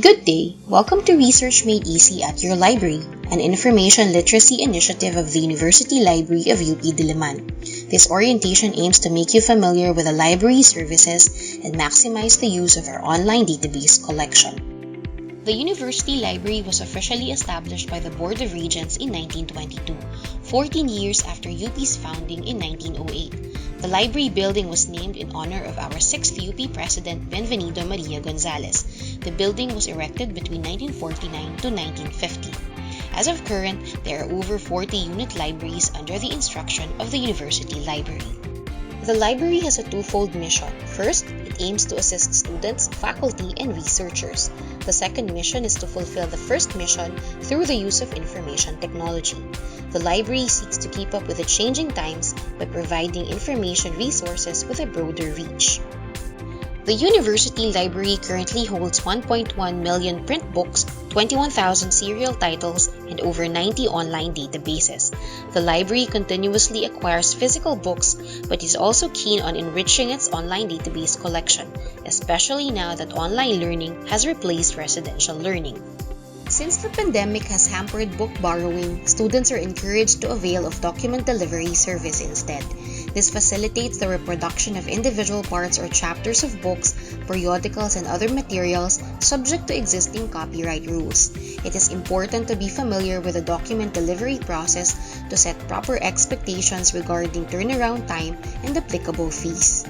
Good day! Welcome to Research Made Easy at Your Library, an information literacy initiative of the University Library of UP Diliman. This orientation aims to make you familiar with the library services and maximize the use of our online database collection. The University Library was officially established by the Board of Regents in 1922, 14 years after UP's founding in 1908. The library building was named in honor of our 6th UP President Benvenido Maria Gonzalez. The building was erected between 1949 to 1950. As of current, there are over 40 unit libraries under the instruction of the University Library. The library has a twofold mission. First, it aims to assist students, faculty, and researchers. The second mission is to fulfill the first mission through the use of information technology. The library seeks to keep up with the changing times by providing information resources with a broader reach. The University Library currently holds 1.1 million print books, 21,000 serial titles, and over 90 online databases. The library continuously acquires physical books, but is also keen on enriching its online database collection, especially now that online learning has replaced residential learning. Since the pandemic has hampered book borrowing, students are encouraged to avail of document delivery service instead. This facilitates the reproduction of individual parts or chapters of books, periodicals, and other materials subject to existing copyright rules. It is important to be familiar with the document delivery process to set proper expectations regarding turnaround time and applicable fees.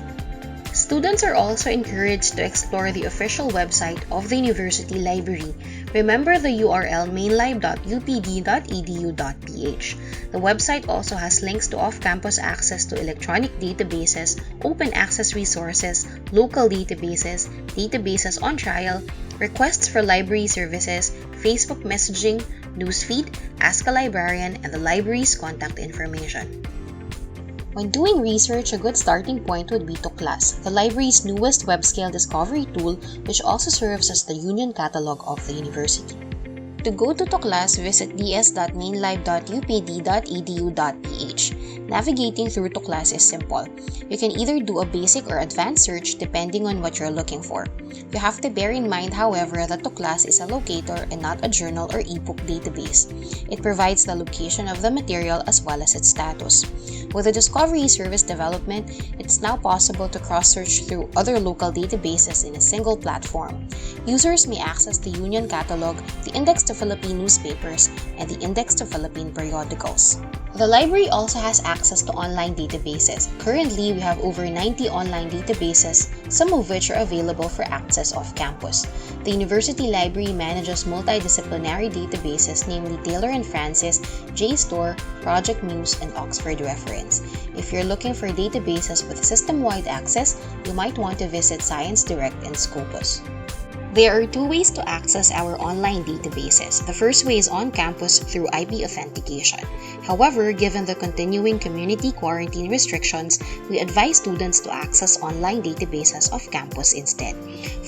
Students are also encouraged to explore the official website of the University Library. Remember the URL mainlib.upd.edu.ph. The website also has links to off-campus access to electronic databases, open access resources, local databases, databases on trial, requests for library services, Facebook messaging, newsfeed, Ask a Librarian, and the library's contact information. When doing research, a good starting point would be Tuklas, the library's newest web-scale discovery tool, which also serves as the union catalog of the university. To go to Tuklas, visit ds.mainlib.upd.edu.ph. Navigating through Tuklas is simple. You can either do a basic or advanced search depending on what you're looking for. You have to bear in mind, however, that Tuklas is a locator and not a journal or ebook database. It provides the location of the material as well as its status. With the Discovery Service development, it's now possible to cross-search through other local databases in a single platform. Users may access the Union Catalog, the Index to Philippine newspapers, and the Index to Philippine periodicals. The library also has access to online databases. Currently, we have over 90 online databases, some of which are available for access off-campus. The University Library manages multidisciplinary databases, namely Taylor and Francis, JSTOR, Project Muse, and Oxford Reference. If you're looking for databases with system-wide access, you might want to visit Science Direct and Scopus. There are two ways to access our online databases. The first way is on campus through IP authentication. However, given the continuing community quarantine restrictions, we advise students to access online databases off campus instead.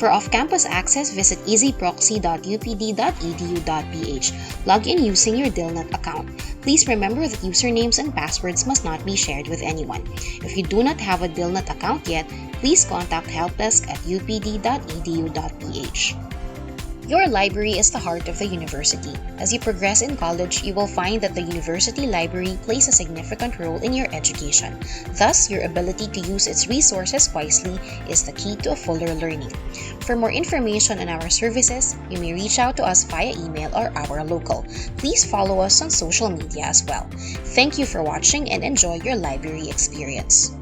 For off-campus access, visit easyproxy.upd.edu.ph. Log in using your Dilnet account. Please remember that usernames and passwords must not be shared with anyone. If you do not have a Dilnet account yet, please contact helpdesk at upd.edu.ph. Your library is the heart of the university. As you progress in college, you will find that the University Library plays a significant role in your education. Thus, your ability to use its resources wisely is the key to a fuller learning. For more information on our services, you may reach out to us via email or our local. Please follow us on social media as well. Thank you for watching and enjoy your library experience.